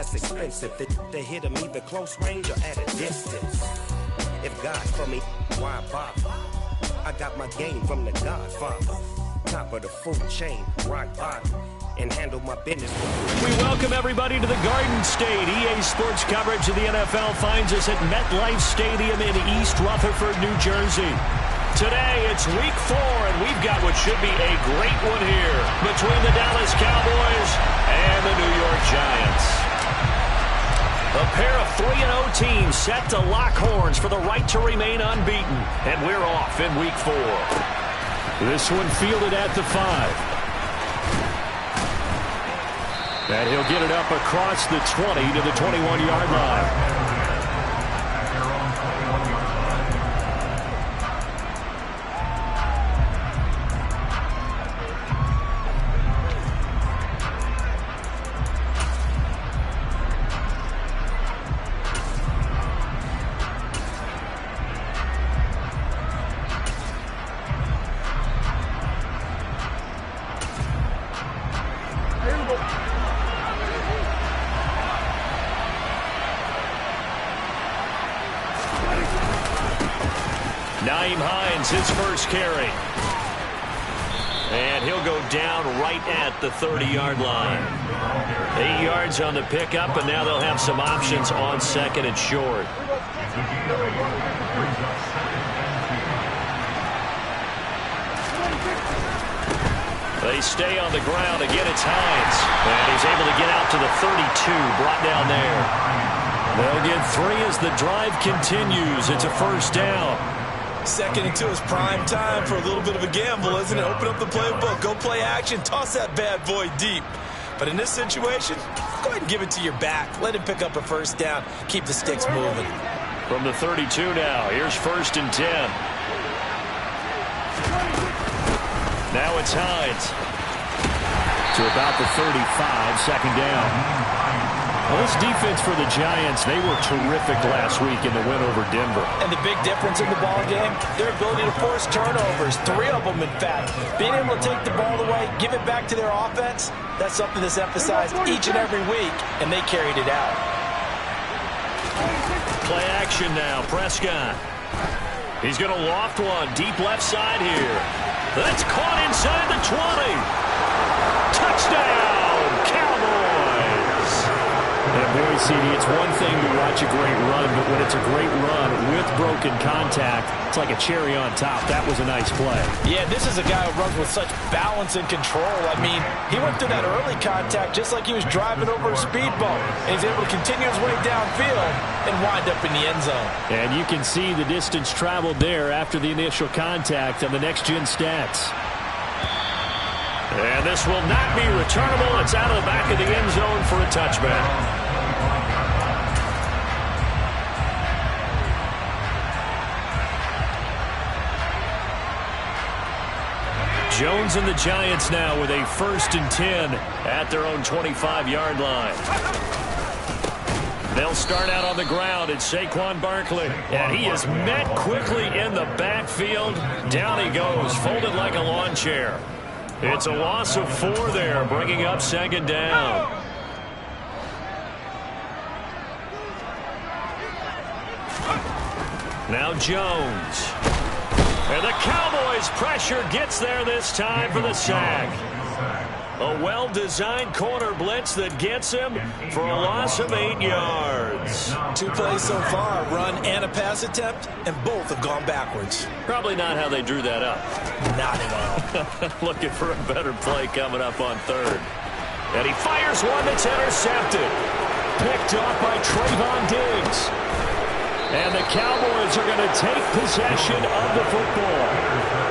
that's expensive. They hit them either close range or at a distance. If God for me, why bother? I got my game from the Godfather. Top of the food chain, rock bottom. And handle my business. We welcome everybody to the Garden State. EA Sports coverage of the NFL finds us at MetLife Stadium in East Rutherford, New Jersey. Today, it's week 4, and we've got what should be a great one here between the Dallas Cowboys and the New York Giants. A pair of 3-0 teams set to lock horns for the right to remain unbeaten, and we're off in week 4. This one fielded at the 5. And he'll get it up across the 20 to the 21-yard line. Nyheim Hines, his first carry. And he'll go down right at the 30-yard line. 8 yards on the pickup, and now they'll have some options on second and short. They stay on the ground. Again, it's Hines. And he's able to get out to the 32, brought down there. They'll get 3 as the drive continues. It's a first down. 2nd and 2 is prime time for a little bit of a gamble, isn't it? Open up the playbook, go play action, toss that bad boy deep. But in this situation, go ahead and give it to your back. Let him pick up a first down. Keep the sticks moving. From the 32 now, here's 1st and 10. Now it's Hines. To about the 35, 2nd down. Well, this defense for the Giants, they were terrific last week in the win over Denver. And the big difference in the ball game, their ability to force turnovers, 3 of them in fact. Being able to take the ball away, give it back to their offense, that's something that's emphasized each and every week, and they carried it out. Play action now, Prescott. He's going to loft one, deep left side here. That's caught inside the 20. Touchdown, Cowboys! And boy, CD, it's one thing to watch a great run, but when it's a great run with broken contact, it's like a cherry on top. That was a nice play. Yeah, this is a guy who runs with such balance and control. I mean, he went through that early contact just like he was driving over a speed bump, and he's able to continue his way downfield and wind up in the end zone. And you can see the distance traveled there after the initial contact on the next-gen stats. And this will not be returnable. It's out of the back of the end zone for a touchback. Jones and the Giants now with a 1st and 10 at their own 25-yard line. They'll start out on the ground. It's Saquon Barkley. And he is met quickly in the backfield. Down he goes, folded like a lawn chair. It's a loss of 4 there, bringing up 2nd down. Now Jones. And the Cowboys' pressure gets there this time for the sack. A well-designed corner blitz that gets him for a loss of 8 yards. 2 plays so far, run and a pass attempt, and both have gone backwards. Probably not how they drew that up. Not at all. Looking for a better play coming up on 3rd. And he fires one that's intercepted. Picked off by Trayvon Diggs. And the Cowboys are going to take possession of the football.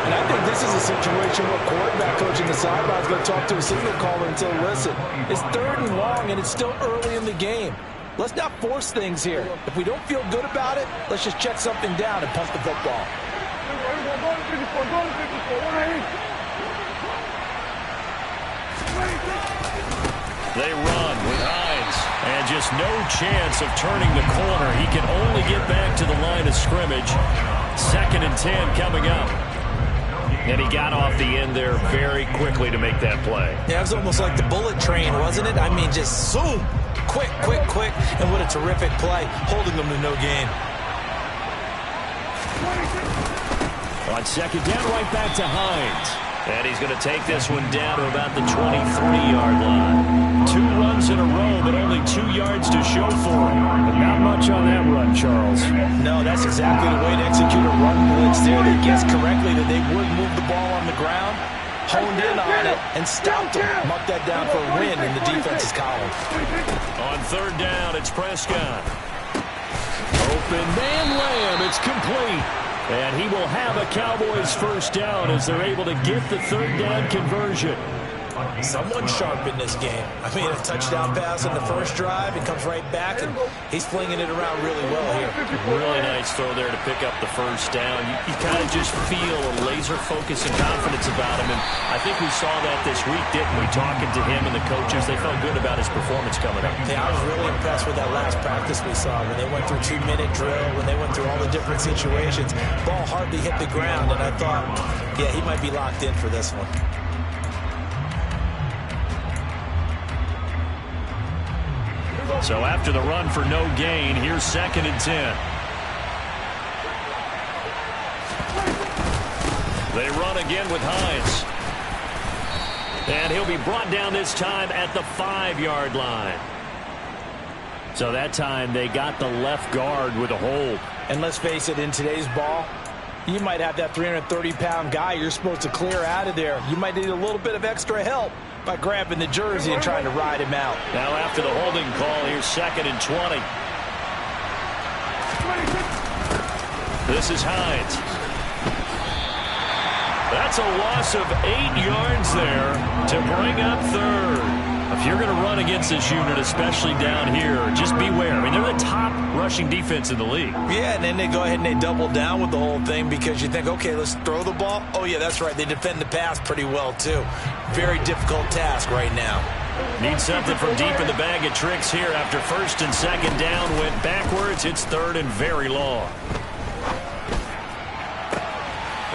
And I think this is a situation where quarterback coach in the sideline is going to talk to a signal caller and say, listen, it's 3rd and long, and it's still early in the game. Let's not force things here. If we don't feel good about it, let's just check something down and pump the football. They run with Hines, and just no chance of turning the corner. He can only get back to the line of scrimmage. 2nd and 10 coming up. And he got off the end there very quickly to make that play. Yeah, it was almost like the bullet train, wasn't it? I mean, just zoom. Quick, quick, quick, and what a terrific play, holding them to no gain. On second down, right back to Hines. And he's going to take this one down to about the 23-yard line. 2 runs in a row, but only 2 yards to show for him. But not much on that run, Charles. No, that's exactly the way to execute a run blitz there. They guessed correctly that they would move the ball on the ground, honed in on it, and stopped them. Mark that down for a win in the defense's column. On third down, it's Prescott. Open man Lamb. It's complete. And he will have a Cowboys first down as they're able to get the third down conversion. Someone sharp in this game. I mean, a touchdown pass on the first drive. It comes right back, and he's flinging it around really well here. Really nice throw there to pick up the first down. You kind of just feel a laser focus and confidence about him, and I think we saw that this week, didn't we? Talking to him and the coaches, they felt good about his performance coming up. Yeah, I was really impressed with that last practice we saw when they went through 2-minute drill, when they went through all the different situations. Ball hardly hit the ground, and I thought, yeah, he might be locked in for this one. So after the run for no gain, here's 2nd and 10. They run again with Hines. And he'll be brought down this time at the 5-yard line. So that time they got the left guard with a hold. And let's face it, in today's ball, you might have that 330-pound guy you're supposed to clear out of there. You might need a little bit of extra help by grabbing the jersey and trying to ride him out. Now after the holding call, here's 2nd and 20. This is Hines. That's a loss of 8 yards there to bring up third. If you're going to run against this unit, especially down here, just beware. I mean, they're the top rushing defense in the league. Yeah, and then they go ahead and they double down with the whole thing because you think, okay, let's throw the ball. Oh, yeah, that's right. They defend the pass pretty well, too. Very difficult task right now. Need something from deep in the bag of tricks here after 1st and 2nd down. Went backwards. It's 3rd and very long.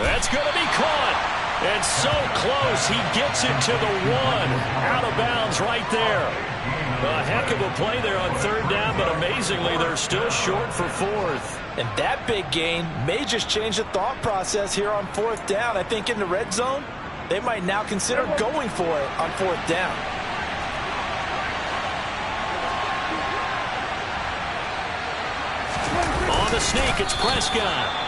That's going to be caught. And so close, he gets it to the 1. Out of bounds right there. A heck of a play there on 3rd down, but amazingly, they're still short for 4th. And that big gain may just change the thought process here on 4th down. I think in the red zone, they might now consider going for it on 4th down. On the sneak, it's Prescott.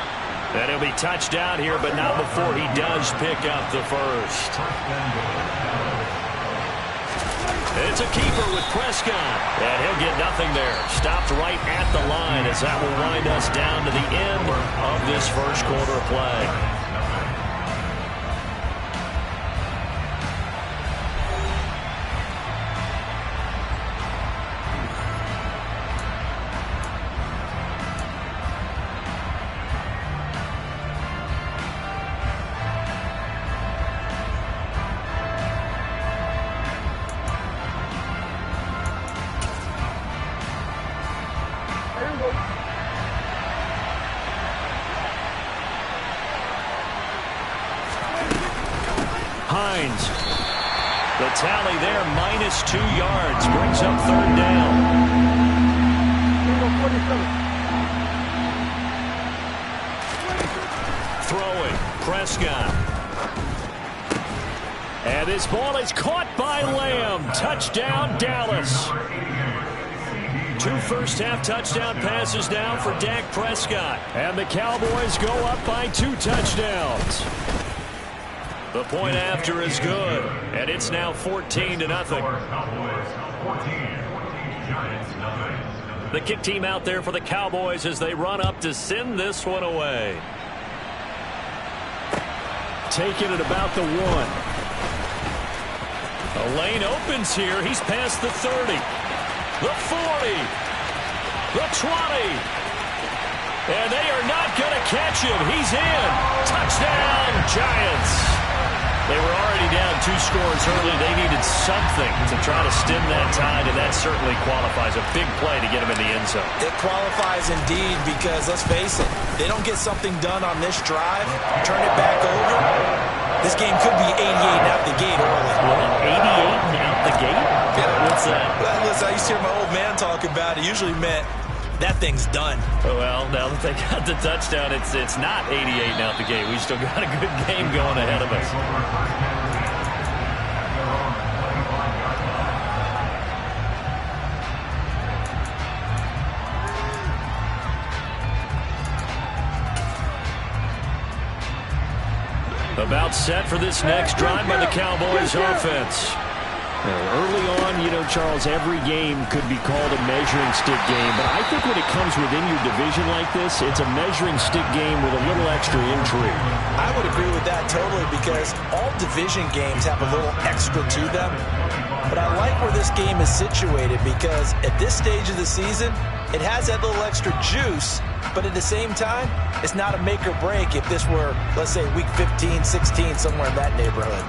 And he'll be touched down here, but not before he does pick up the first. It's a keeper with Prescott. And he'll get nothing there. Stopped right at the line as that will wind us down to the end of this first quarter of play. Hines. The tally there, -2 yards, brings up 3rd down. Throwing, Prescott. And this ball is caught by Lamb. Touchdown, Dallas. 2 first-half touchdown passes now for Dak Prescott. And the Cowboys go up by 2 touchdowns. The point after is good, and it's now 14-0. The kick team out there for the Cowboys as they run up to send this one away. Taking it about the 1. The lane opens here. He's past the 30, the 40, the 20. And they are not going to catch him. He's in. Touchdown, Giants. They were already down 2 scores early. They needed something to try to stem that tide, and that certainly qualifies. A big play to get them in the end zone. It qualifies indeed because, let's face it, they don't get something done on this drive, turn it back over, this game could be 88 out the gate early. Well, 88 out the gate? Yeah, What's that? Well, listen, I used to hear my old man talk about it. Usually meant that thing's done. Well, now that they got the touchdown, it's not 88 now at the gate. We still got a good game going ahead of us. About set for this next drive by the Cowboys offense. Early on, you know, Charles, every game could be called a measuring stick game, but I think when it comes within your division like this, it's a measuring stick game with a little extra intrigue. I would agree with that totally, because all division games have a little extra to them. But I like where this game is situated, because at this stage of the season, it has that little extra juice, but at the same time, it's not a make or break if this were, let's say, week 15, 16, somewhere in that neighborhood.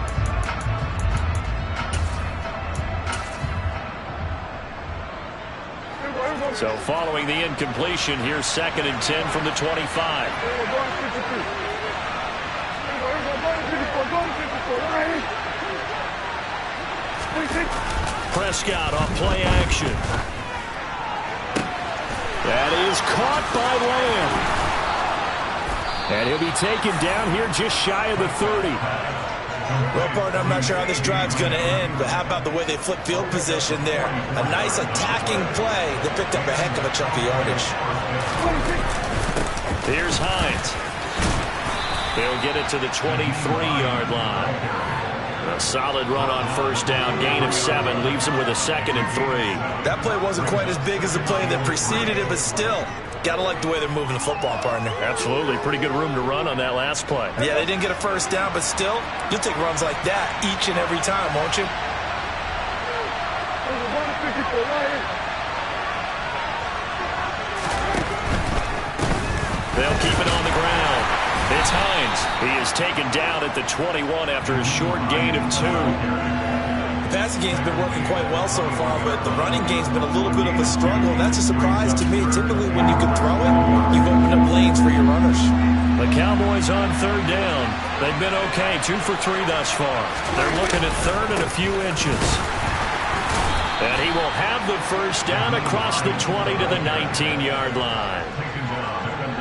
So following the incompletion, here's 2nd and 10 from the 25. Prescott on play action. That is caught by Lamb. And he'll be taken down here just shy of the 30. Well, partner, I'm not sure how this drive's going to end, but how about the way they flip field position there? A nice attacking play that picked up a heck of a chunk of yardage. Here's Hines. He'll get it to the 23-yard line. A solid run on first down, gain of 7, leaves him with a 2nd and 3. That play wasn't quite as big as the play that preceded it, but still, gotta like the way they're moving the football, partner. Absolutely. Pretty good room to run on that last play. Yeah, they didn't get a first down, but still, you'll take runs like that each and every time, won't you? They'll keep it on the ground. It's Hines. He is taken down at the 21 after a short gain of 2. The passing game's been working quite well so far, but the running game's been a little bit of a struggle. That's a surprise to me. Typically, when you can throw it, you've opened up lanes for your runners. The Cowboys on 3rd down. They've been okay, 2 for 3 thus far. They're looking at 3rd and a few inches. And he will have the first down across the 20 to the 19-yard line.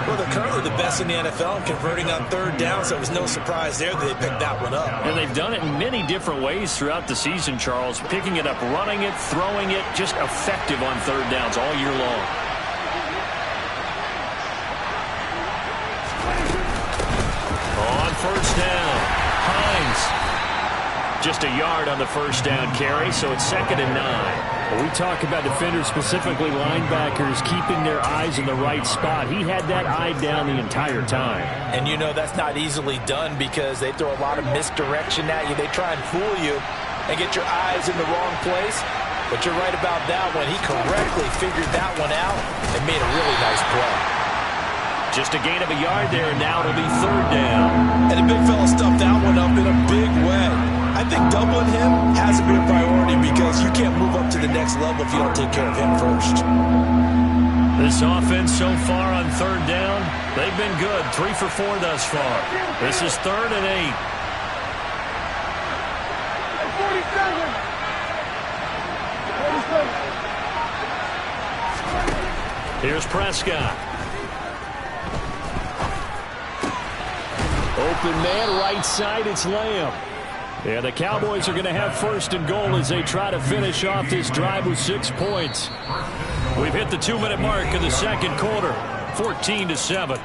Well, they're currently the best in the NFL in converting on 3rd down, so it was no surprise there that they picked that one up. And they've done it in many different ways throughout the season, Charles. Picking it up, running it, throwing it, just effective on 3rd downs all year long. On first down, Hines. Just a yard on the first down carry, so it's 2nd and 9. Well, we talk about defenders, specifically linebackers, keeping their eyes in the right spot. He had that eye down the entire time. And you know that's not easily done because they throw a lot of misdirection at you. They try and fool you and get your eyes in the wrong place. But you're right about that one. He correctly figured that one out and made a really nice play. Just a gain of a yard there, and now it'll be 3rd down. And the big fella stuffed that one up in a big way. I think doubling him has to be a priority because you can't move up to the next level if you don't take care of him first. This offense so far on 3rd down, they've been good. 3 for 4 thus far. This is 3rd and 8. Here's Prescott. Open man, right side, it's Lamb. Yeah, the Cowboys are going to have 1st and goal as they try to finish off this drive with 6 points. We've hit the 2-minute mark of the 2nd quarter, 14-7.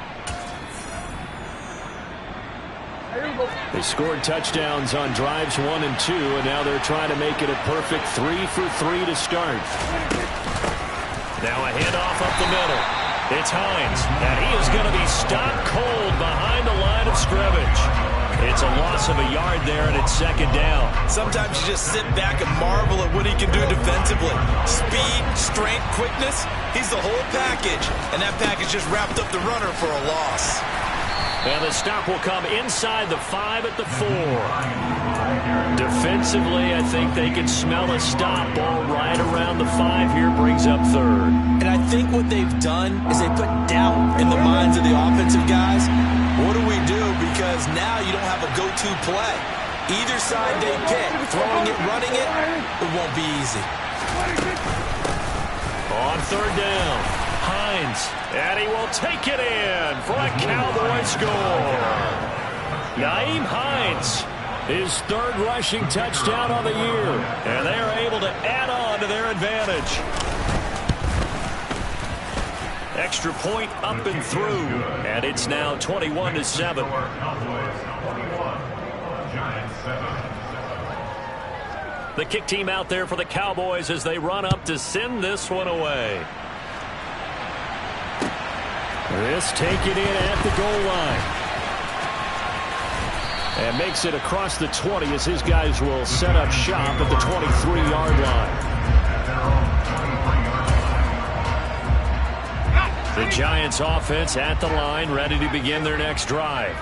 They scored touchdowns on drives 1 and 2, and now they're trying to make it a perfect 3 for 3 to start. Now a handoff up the middle. It's Hines, and he is going to be stopped cold behind the line of scrimmage. It's a loss of a yard there, and it's 2nd down. Sometimes you just sit back and marvel at what he can do defensively. Speed, strength, quickness, he's the whole package. And that package just wrapped up the runner for a loss. And the stop will come inside the 5 at the 4. Defensively, I think they can smell a stop. Ball right around the 5 here, brings up 3rd. And I think what they've done is they put doubt in the minds of the offensive guys. What do we do? Because now you don't have a go-to play. Either side they pick, throwing it, running it, it won't be easy. On third down, Hines, and he will take it in for a Cowboy score. Nyheim Hines, his third rushing touchdown on the year, and they are able to add on to their advantage. Extra point up and through, and it's now 21-7. The kick team out there for the Cowboys as they run up to send this one away. This taken in at the goal line. And makes it across the 20 as his guys will set up shop at the 23-yard line. The Giants offense at the line, ready to begin their next drive.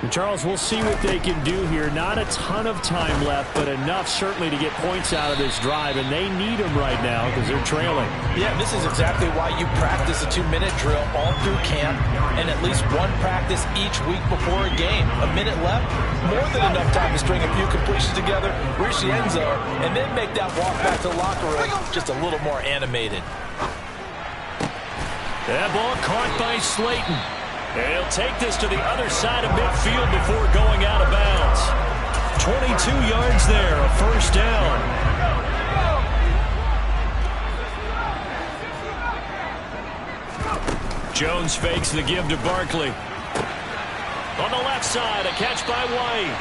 And Charles, we'll see what they can do here. Not a ton of time left, but enough certainly to get points out of this drive, and they need them right now because they're trailing. Yeah, this is exactly why you practice a 2-minute drill all through camp and at least one practice each week before a game. A minute left, more than enough time to string a few completions together, reach the end zone, and then make that walk back to the locker room just a little more animated. That ball caught by Slayton. And he'll take this to the other side of midfield before going out of bounds. 22 yards there, a first down. Jones fakes the give to Barkley. On the left side, a catch by White.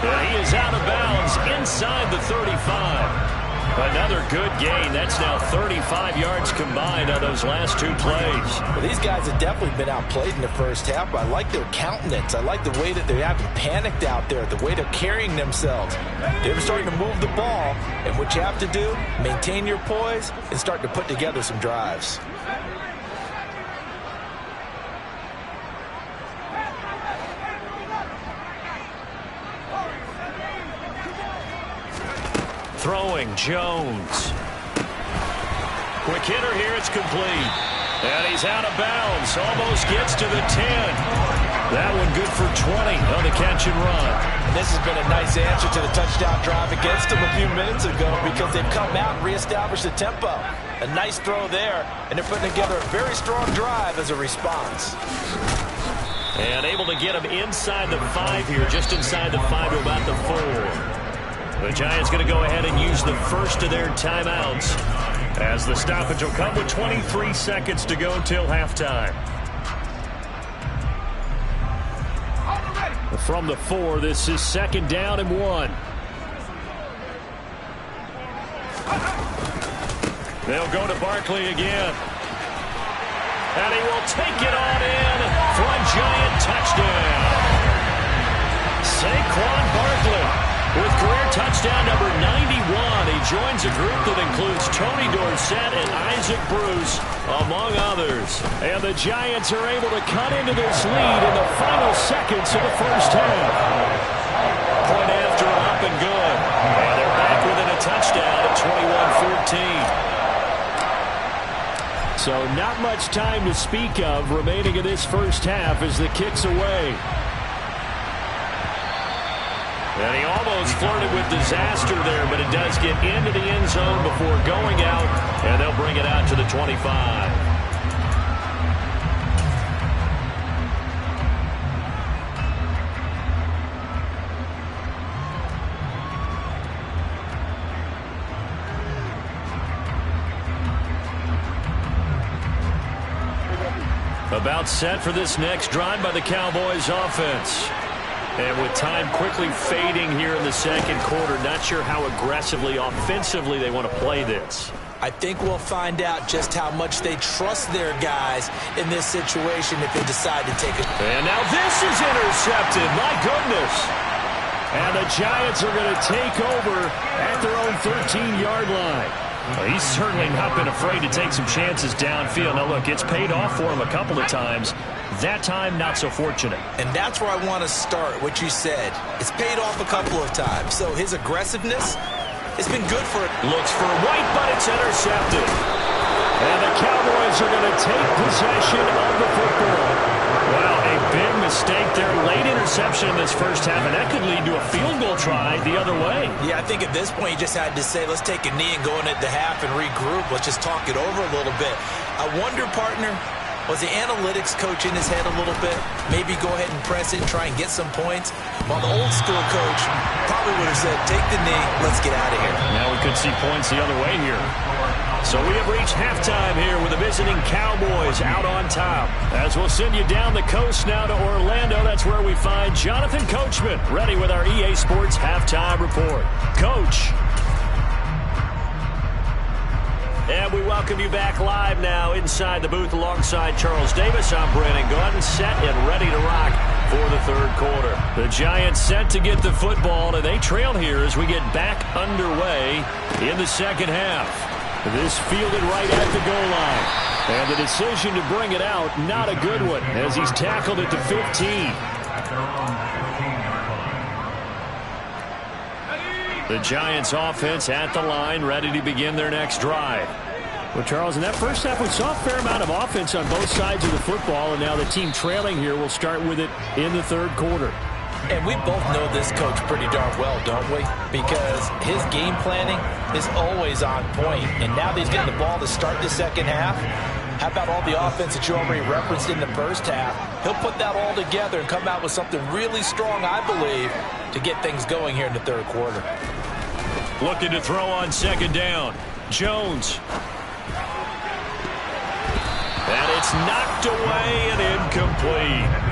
And he is out of bounds inside the 35. Another good gain. That's now 35 yards combined on those last two plays. Well, these guys have definitely been outplayed in the first half, but I like their countenance. I like the way that they haven't panicked out there, the way they're carrying themselves. They're starting to move the ball, and what you have to do, maintain your poise and start to put together some drives. Throwing, Jones. Quick hitter here, it's complete. And he's out of bounds, almost gets to the 10. That one good for 20 on the catch and run. And this has been a nice answer to the touchdown drive against them a few minutes ago because they've come out and reestablished the tempo. A nice throw there, and they're putting together a very strong drive as a response. And able to get him inside the 5 here, just inside the 5 to about the 4. The Giants going to go ahead and use the first of their timeouts as the stoppage will come with 23 seconds to go till halftime. From the 4, this is second down and 1. They'll go to Barkley again. And he will take it on in for a Giant touchdown. Saquon Barkley with career touchdown number 91. He joins a group that includes Tony Dorsett and Isaac Bruce, among others. And the Giants are able to cut into this lead in the final seconds of the first half. Point after up and good. And they're back within a touchdown at 21-14. So not much time to speak of remaining in this first half as the kick's away. And he almost flirted with disaster there, but it does get into the end zone before going out, and they'll bring it out to the 25. About set for this next drive by the Cowboys offense. And with time quickly fading here in the second quarter, not sure how aggressively, offensively they want to play this. I think we'll find out just how much they trust their guys in this situation if they decide to take it. And now this is intercepted. My goodness. And the Giants are going to take over at their own 13-yard line. Well, he's certainly not been afraid to take some chances downfield. Now, look, it's paid off for him a couple of times. That time, not so fortunate. And that's where I want to start, what you said. It's paid off a couple of times. So his aggressiveness has been good for it. Looks for White, but it's intercepted. And the Cowboys Cowboys are going to take possession of the football. Well, a big mistake there. Late interception in this first half, and that could lead to a field goal try the other way. Yeah, I think at this point you just had to say, let's take a knee and go in at the half and regroup. Let's just talk it over a little bit. I wonder, partner, was the analytics coach in his head a little bit? Maybe go ahead and press it and try and get some points? While the old school coach probably would have said, take the knee, let's get out of here. Now we could see points the other way here. So we have reached halftime here with the visiting Cowboys out on top. As we'll send you down the coast now to Orlando, that's where we find Jonathan Coachman, ready with our EA Sports halftime report. Coach. And we welcome you back live now inside the booth alongside Charles Davis. I'm Brandon Gaudin, set and ready to rock for the third quarter. The Giants set to get the football, and they trail here as we get back underway in the second half. This fielded right at the goal line. And the decision to bring it out, not a good one, as he's tackled it to 15. The Giants offense at the line, ready to begin their next drive. Well, Charles, in that first half, we saw a fair amount of offense on both sides of the football, and now the team trailing here will start with it in the third quarter. And we both know this coach pretty darn well, don't we? Because his game planning is always on point. And now that he's getting the ball to start the second half, how about all the offense that you already referenced in the first half? He'll put that all together and come out with something really strong, I believe, to get things going here in the third quarter. Looking to throw on second down. Jones. And it's knocked away and incomplete.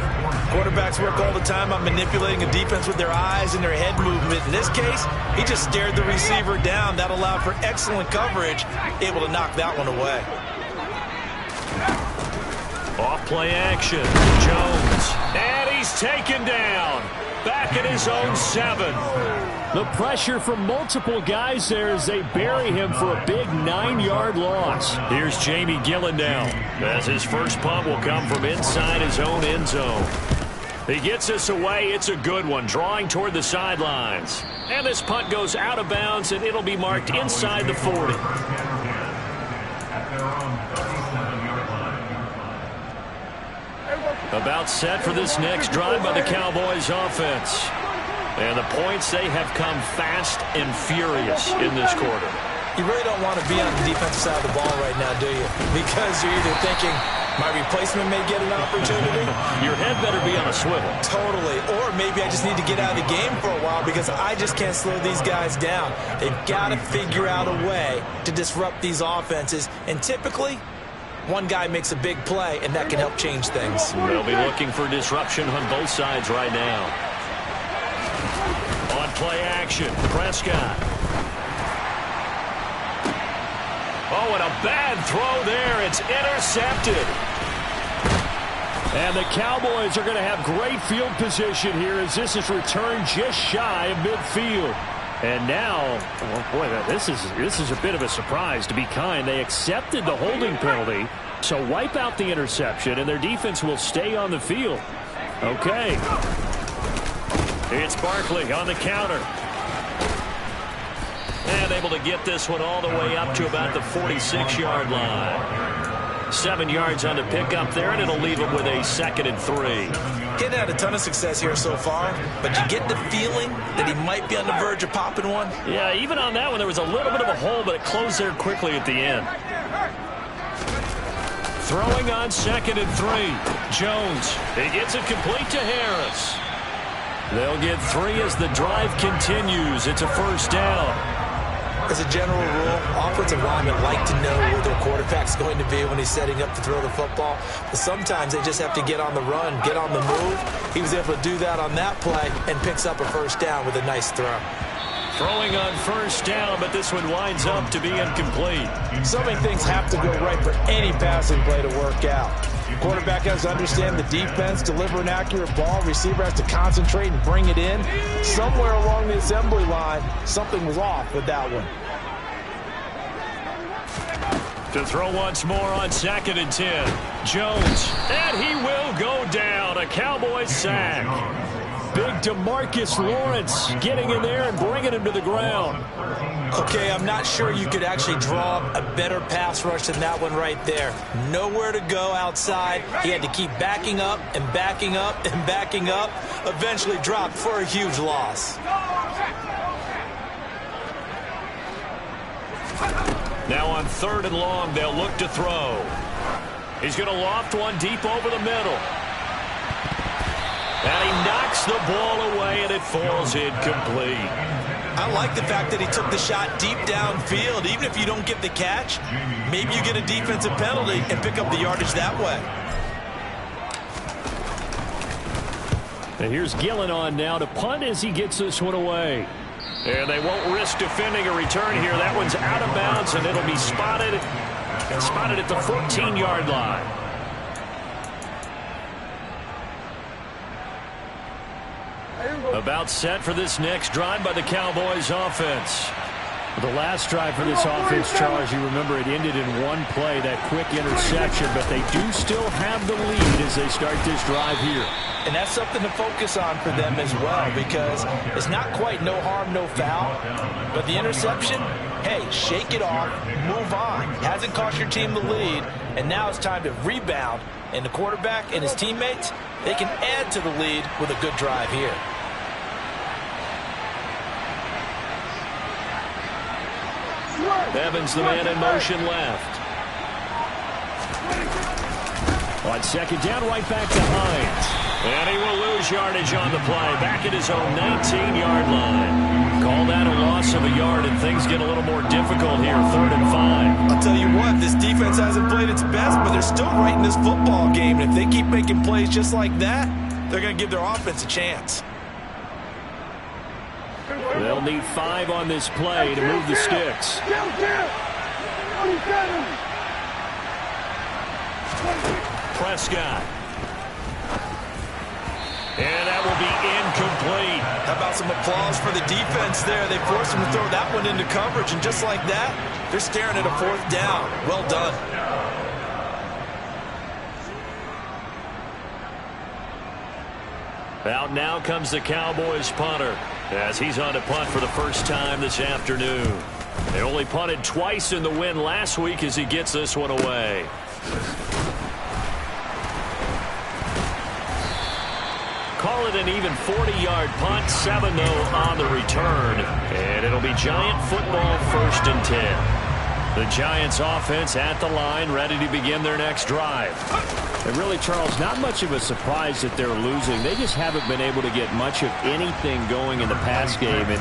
Quarterbacks work all the time on manipulating a defense with their eyes and their head movement. In this case, he just stared the receiver down. That allowed for excellent coverage, able to knock that one away. Off play action. Jones. And he's taken down. Back at his own 7. The pressure from multiple guys there as they bury him for a big 9-yard loss. Here's Jamie Gillen now, as his first punt will come from inside his own end zone. He gets us away. It's a good one, drawing toward the sidelines. And this punt goes out of bounds, and it'll be marked inside the 40. About set for this next drive by the Cowboys offense. And the points, they have come fast and furious in this quarter. You really don't want to be on the defensive side of the ball right now, do you? Because you're either thinking, my replacement may get an opportunity. Your head better be on a swivel. Totally. Or maybe I just need to get out of the game for a while because I just can't slow these guys down. They've got to figure out a way to disrupt these offenses. And typically, one guy makes a big play, and that can help change things. They'll be looking for disruption on both sides right now. On play action, Prescott. Oh, and a bad throw there. It's intercepted. And the Cowboys are going to have great field position here as this is returned just shy of midfield. And now, oh boy, this is a bit of a surprise, to be kind. They accepted the holding penalty, so wipe out the interception, and their defense will stay on the field. Okay. It's Barkley on the counter. And able to get this one all the way up to about the 46-yard line. 7 yards on the pickup there, and it'll leave him with a 2nd and 3. Getting had a ton of success here so far, but you get the feeling that he might be on the verge of popping one. Yeah, even on that one, there was a little bit of a hole, but it closed there quickly at the end. Throwing on 2nd and 3. Jones. He gets it complete to Harris. They'll get 3 as the drive continues. It's a first down. As a general rule, offensive linemen like to know where their quarterback's going to be when he's setting up to throw the football. But sometimes they just have to get on the run, get on the move. He was able to do that on that play and picks up a first down with a nice throw. Throwing on first down, but this one winds up to be incomplete. So many things have to go right for any passing play to work out. Quarterback has to understand the defense, deliver an accurate ball. Receiver has to concentrate and bring it in. Somewhere along the assembly line, something was off with that one. To throw once more on 2nd and 10. Jones. And he will go down. A Cowboys sack. Big DeMarcus Lawrence getting in there and bringing him to the ground. Okay, I'm not sure you could actually draw a better pass rush than that one right there. Nowhere to go outside. He had to keep backing up and backing up and backing up. Eventually dropped for a huge loss. Now on 3rd and long, they'll look to throw. He's going to loft one deep over the middle. And he knocks the ball away, and it falls incomplete. I like the fact that he took the shot deep downfield. Even if you don't get the catch, maybe you get a defensive penalty and pick up the yardage that way. And here's Gillen on now to punt as he gets this one away. And they won't risk defending a return here. That one's out of bounds, and it'll be spotted at the 14-yard line. About set for this next drive by the Cowboys offense. The last drive for this offense, Charles, you remember it ended in one play, that quick interception, but they do still have the lead as they start this drive here. And that's something to focus on for them as well, because it's not quite no harm, no foul. But the interception, hey, shake it off, move on. Hasn't cost your team the lead, and now it's time to rebound. And the quarterback and his teammates, they can add to the lead with a good drive here. Evans, the man in motion left. On 2nd down, right back to Hines. And he will lose yardage on the play. Back at his own 19-yard line. Call that a loss of a yard, and things get a little more difficult here, 3rd and 5. I'll tell you what, this defense hasn't played its best, but they're still right in this football game. And if they keep making plays just like that, they're going to give their offense a chance. They'll need 5 on this play to move the sticks. Prescott. And that will be incomplete. How about some applause for the defense there? They forced him to throw that one into coverage, and just like that, they're staring at a 4th down. Well done. Out now comes the Cowboys punter as he's on to punt for the first time this afternoon. They only punted twice in the win last week as he gets this one away. Call it an even 40-yard punt, 7 though on the return. And it'll be Giant football, 1st and 10. The Giants offense at the line, ready to begin their next drive. And really, Charles, not much of a surprise that they're losing. They just haven't been able to get much of anything going in the pass game. And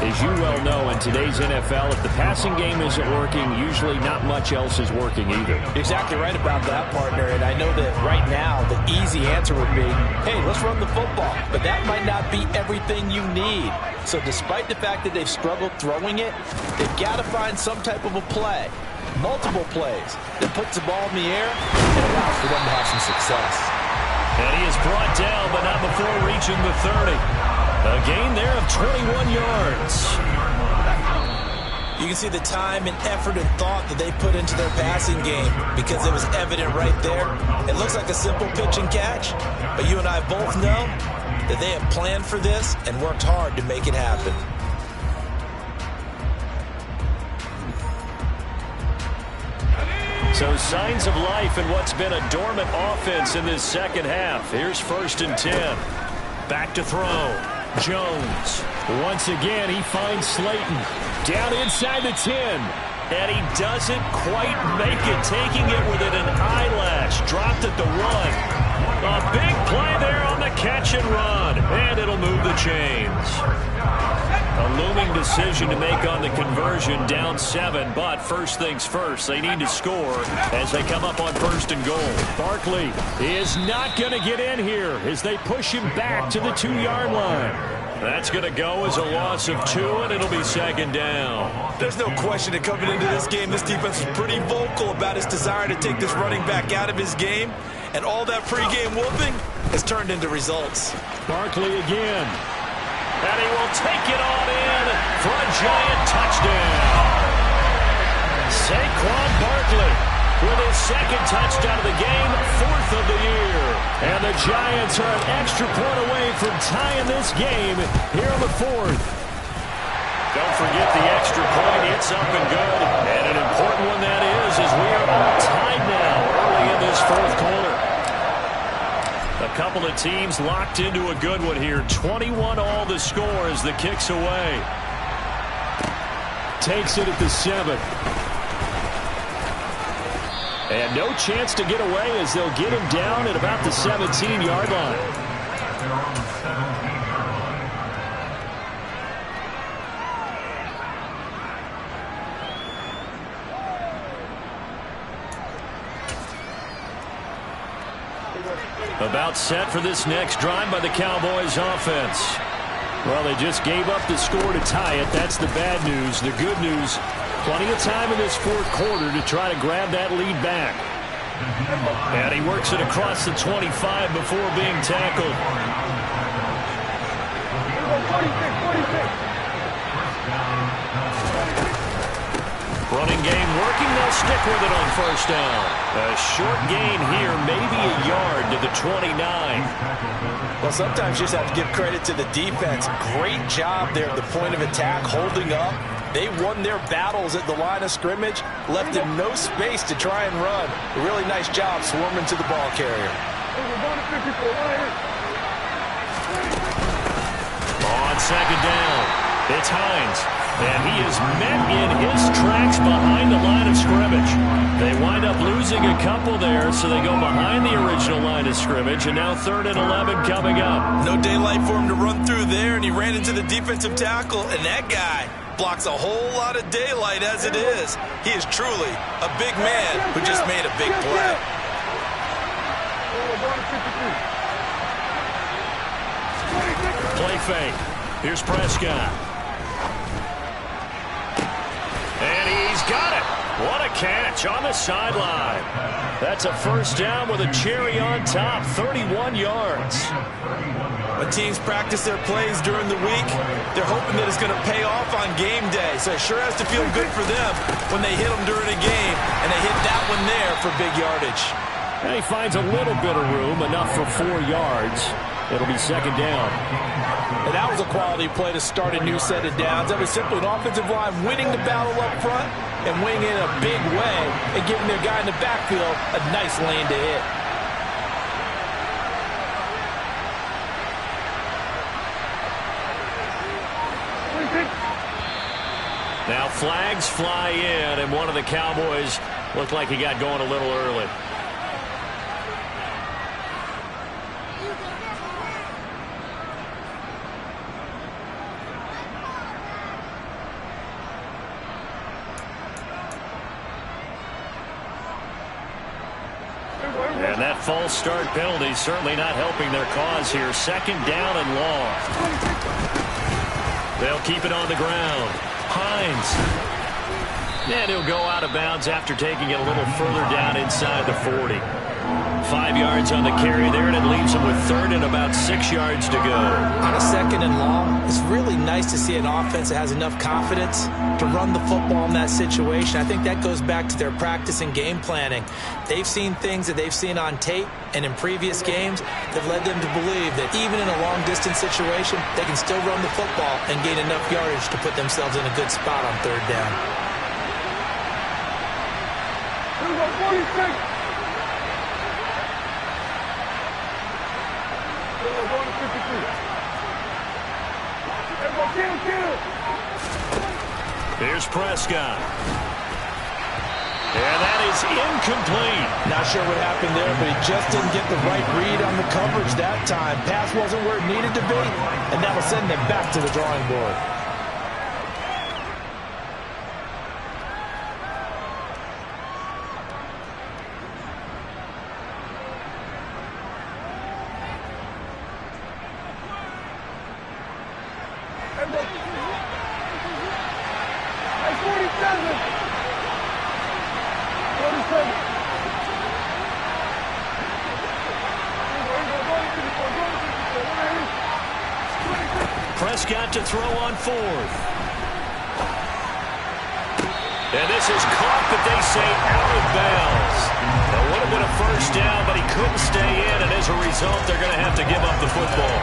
as you well know, in today's NFL, if the passing game isn't working, usually not much else is working either. Exactly right about that, partner. And I know that right now the easy answer would be, hey, let's run the football. But that might not be everything you need. So despite the fact that they've struggled throwing it, they've got to find some type of a play, multiple plays, that puts the ball in the air and allows for them to have some success. And he is brought down, but not before reaching the 30. A gain there of 21 yards. You can see the time and effort and thought that they put into their passing game because it was evident right there. It looks like a simple pitch and catch, but you and I both know that they have planned for this and worked hard to make it happen. So signs of life in what's been a dormant offense in this second half. Here's 1st and 10. Back to throw. Jones. Once again, he finds Slayton. Down inside the 10. And he doesn't quite make it, taking it within an eyelash. Dropped at the 1. A big play there on the catch and run. And it'll move the chains. A looming decision to make on the conversion, down 7. But first things first, they need to score as they come up on 1st and goal. Barkley is not going to get in here as they push him back to the 2-yard line. That's going to go as a loss of 2, and it'll be 2nd down. There's no question that coming into this game, this defense was pretty vocal about his desire to take this running back out of his game. And all that pregame whooping has turned into results. Barkley again. And he will take it on in for a Giant touchdown. Saquon Barkley with his second touchdown of the game, 4th of the year. And the Giants are an extra point away from tying this game here in the 4th. Don't forget the extra point. It's up and good. And an important one that is, as we are all tied now early in this 4th quarter. A couple of teams locked into a good one here. 21 all the score as the kick's away. Takes it at the 7. And no chance to get away as they'll get him down at about the 17-yard line. About set for this next drive by the Cowboys offense. Well, they just gave up the score to tie it. That's the bad news. The good news, plenty of time in this 4th quarter to try to grab that lead back. And he works it across the 25 before being tackled. Running game working. They'll stick with it on 1st down. A short gain here, maybe a yard to the 29. Well, sometimes you just have to give credit to the defense. Great job there at the point of attack, holding up. They won their battles at the line of scrimmage, left them no space to try and run. A really nice job swarming to the ball carrier. On 2nd down, it's Hines. And he is met in his tracks behind the line of scrimmage. They wind up losing a couple there, so they go behind the original line of scrimmage, and now 3rd and 11 coming up. No daylight for him to run through there, and he ran into the defensive tackle, and that guy blocks a whole lot of daylight as it is. He is truly a big man who just made a big play. Play fake. Here's Prescott. And he's got it. What a catch on the sideline. That's a 1st down with a cherry on top, 31 yards. When teams practice their plays during the week, they're hoping that it's going to pay off on game day. So it sure has to feel good for them when they hit them during a game, and they hit that one there for big yardage. And he finds a little bit of room, enough for 4 yards. It'll be 2nd down. And that was a quality play to start a new set of downs. That was simply an offensive line winning the battle up front and winning it in a big way and giving their guy in the backfield a nice lane to hit. Now flags fly in, and one of the Cowboys looked like he got going a little early. And that false start penalty certainly not helping their cause here. 2nd down and long. They'll keep it on the ground. Hines. And he'll go out of bounds after taking it a little further down inside the 40. 5 yards on the carry there, and it leaves him with 3rd and about 6 yards to go. On a 2nd and long, it's really nice to see an offense that has enough confidence to run the football in that situation. I think that goes back to their practice and game planning. They've seen things that they've seen on tape and in previous games that led them to believe that even in a long-distance situation, they can still run the football and gain enough yardage to put themselves in a good spot on 3rd down. 46. Here's Prescott. And that is incomplete. Not sure what happened there, but he just didn't get the right read on the coverage that time. Pass wasn't where it needed to be, and that will send them back to the drawing board. Prescott to throw on 4th. And this is caught, but they say out of bounds. It would have been a first down, but he couldn't stay in, and as a result, they're going to have to give up the football.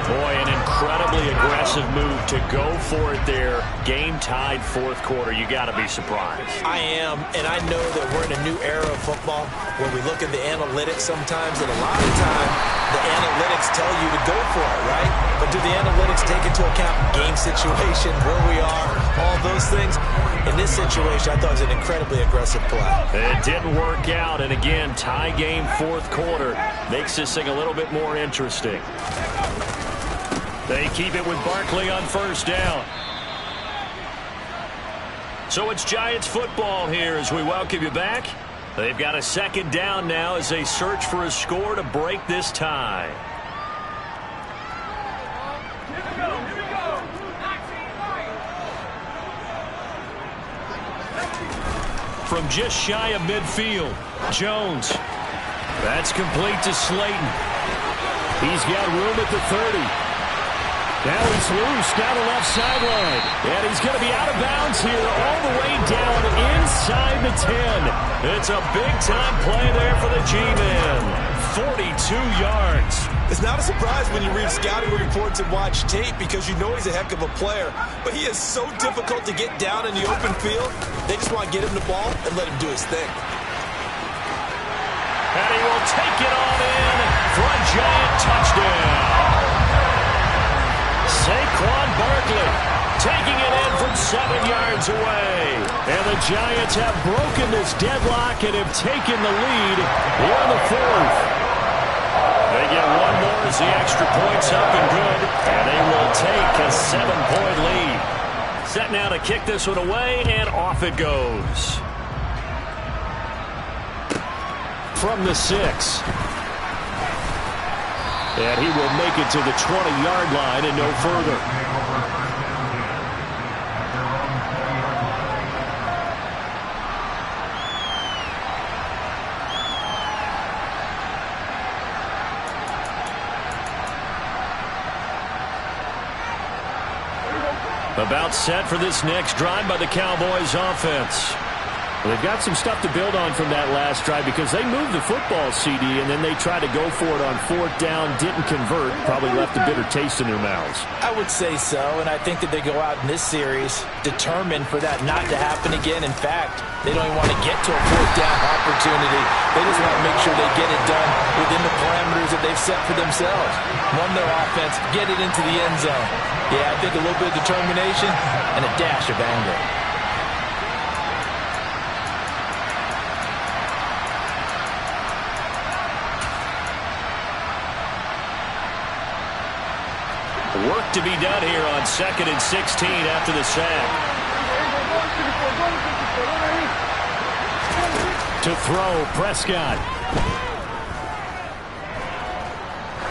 Boy, an incredibly aggressive move to go for it there. Game-tied fourth quarter. You got to be surprised. I am, and I know that we're in a new era of football where we look at the analytics sometimes, and a lot of the time the analytics tell you to go for it, right? But do the analytics take into account game situation, where we are, all those things? In this situation, I thought it was an incredibly aggressive play. It didn't work out, and again, tie game fourth quarter makes this thing a little bit more interesting. They keep it with Barkley on first down. So it's Giants football here as we welcome you back. They've got a second down now as they search for a score to break this tie. From just shy of midfield, Jones. That's complete to Slayton. He's got room at the 30. Now he's loose down the left sideline. And he's going to be out of bounds here all the way down inside the 10. It's a big-time play there for the G-Men. 42 yards. It's not a surprise when you read scouting reports and watch tape because you know he's a heck of a player. But he is so difficult to get down in the open field. They just want to get him the ball and let him do his thing. And he will take it on in for a Giant touchdown. Saquon Barkley taking it in from 7 yards away. And the Giants have broken this deadlock and have taken the lead here in the fourth. They get one more as the extra point's up and good. And they will take a 7-point lead. Set now to kick this one away, and off it goes. From the 6. And he will make it to the 20-yard line and no further. About set for this next drive by the Cowboys offense. Well, they've got some stuff to build on from that last drive because they moved the football, CD, and then they tried to go for it on fourth down, didn't convert, probably left a bitter taste in their mouths. I would say so, and I think that they go out in this series determined for that not to happen again. In fact, they don't even want to get to a fourth down opportunity. They just want to make sure they get it done within the parameters that they've set for themselves. Run their offense, get it into the end zone. Yeah, I think a little bit of determination and a dash of anger. Work to be done here on 2nd and 16 after the sack. To throw, Prescott.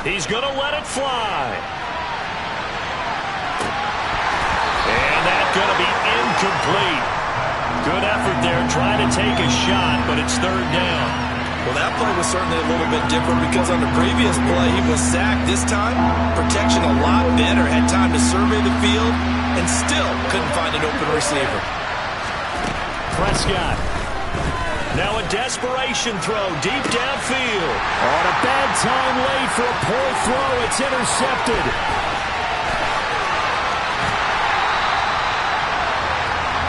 He's going to let it fly. And that's going to be incomplete. Good effort there trying to take a shot, but it's third down. Well, that play was certainly a little bit different because on the previous play, he was sacked. This time, protection a lot better. Had time to survey the field and still couldn't find an open receiver. Prescott. Now a desperation throw deep downfield. On a bad time late for a poor throw. It's intercepted.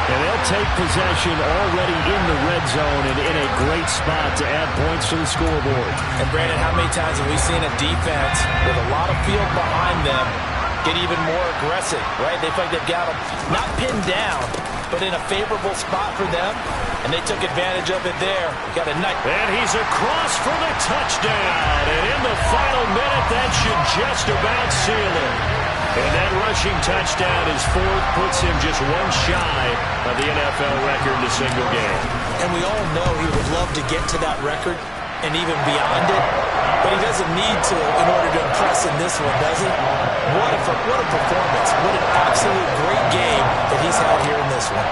And they'll take possession already in the red zone and in a great spot to add points to the scoreboard. And Brandon, how many times have we seen a defense with a lot of field behind them get even more aggressive, right? They feel like they've got them not pinned down, but in a favorable spot for them, and they took advantage of it there. Got a nice. And he's across for the touchdown. And in the final minute, that should just about seal it. And that rushing touchdown, his fourth, puts him just one shy of the NFL record in a single game. And we all know he would love to get to that record and even beyond it, but he doesn't need to in order to impress in this one, does he? What a performance. What an absolute great game that he's had here in this one.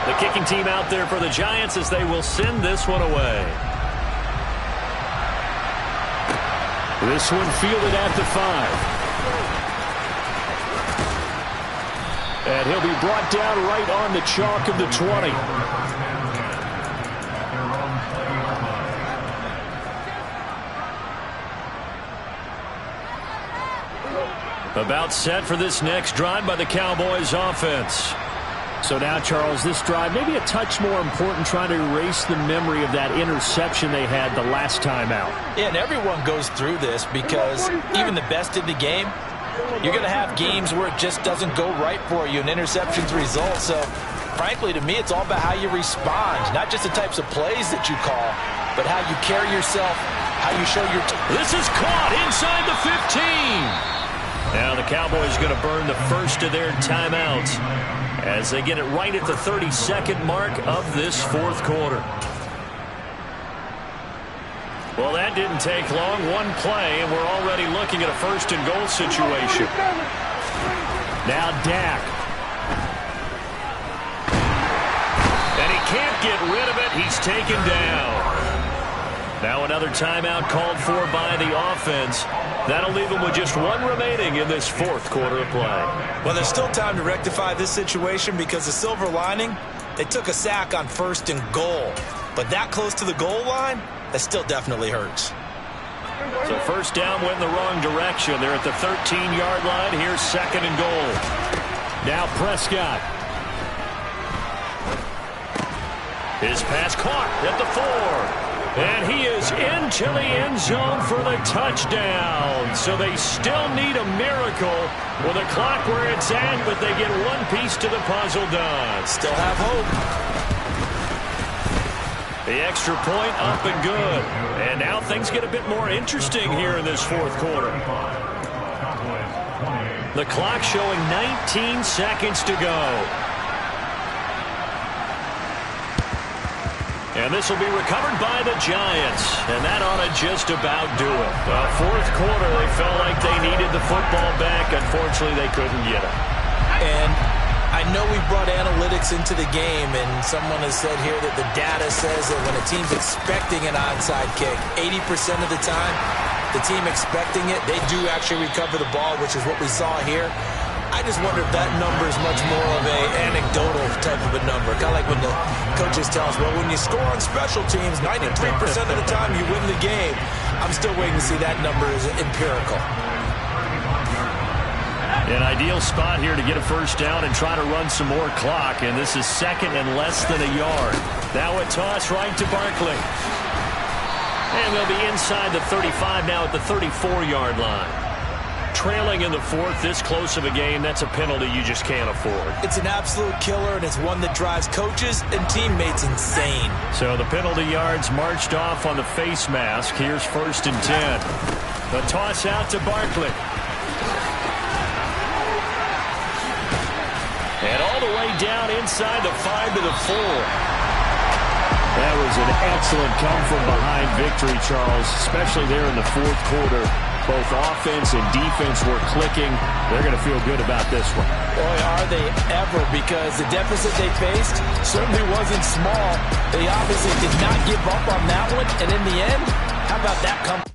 The kicking team out there for the Giants as they will send this one away. This one fielded at the 5. And he'll be brought down right on the chalk of the 20. About set for this next drive by the Cowboys offense. So now, Charles, this drive maybe a touch more important, trying to erase the memory of that interception they had the last time out. Yeah, and everyone goes through this because even the best in the game, you're going to have games where it just doesn't go right for you, and interceptions result. So, frankly, to me, it's all about how you respond, not just the types of plays that you call, but how you carry yourself, how you show your... This is caught inside the 15. Now the Cowboys going to burn the first of their timeouts as they get it right at the 32nd mark of this fourth quarter. Well, that didn't take long. One play, and we're already looking at a first-and-goal situation. Now Dak. And he can't get rid of it. He's taken down. Now another timeout called for by the offense. That'll leave them with just one remaining in this fourth quarter of play. Well, there's still time to rectify this situation because the silver lining, they took a sack on first and goal. But that close to the goal line, that still definitely hurts. So first down went in the wrong direction. They're at the 13-yard line. Here's second and goal. Now Prescott. His pass caught at the 4. And he is into the end zone for the touchdown. So they still need a miracle with the clock where it's at, but they get one piece to the puzzle done. Still have hope. The extra point up and good. And now things get a bit more interesting here in this fourth quarter. The clock showing 19 seconds to go. And this will be recovered by the Giants. And that ought to just about do it. Fourth quarter, they felt like they needed the football back. Unfortunately, they couldn't get it. And I know we brought analytics into the game, and someone has said here that the data says that when a team's expecting an onside kick, 80% of the time, the team expecting it, they do actually recover the ball, which is what we saw here. I just wonder if that number is much more of an anecdotal type of a number. Kind of like when the coaches tell us, well, when you score on special teams, 93% of the time you win the game. I'm still waiting to see that number is empirical. An ideal spot here to get a first down and try to run some more clock. And this is second and less than a yard. Now a toss right to Barkley. And they'll be inside the 35 now at the 34-yard line. Trailing in the fourth, this close of a game, that's a penalty you just can't afford. It's an absolute killer, and it's one that drives coaches and teammates insane. So the penalty yards marched off on the face mask. Here's first and 10. The toss out to Barkley. And all the way down inside the 5 to the 4. That was an excellent come-from-behind victory, Charles, especially there in the fourth quarter. Both offense and defense were clicking. They're going to feel good about this one. Boy, are they ever, because the deficit they faced certainly wasn't small. They obviously did not give up on that one, and in the end, how about that come?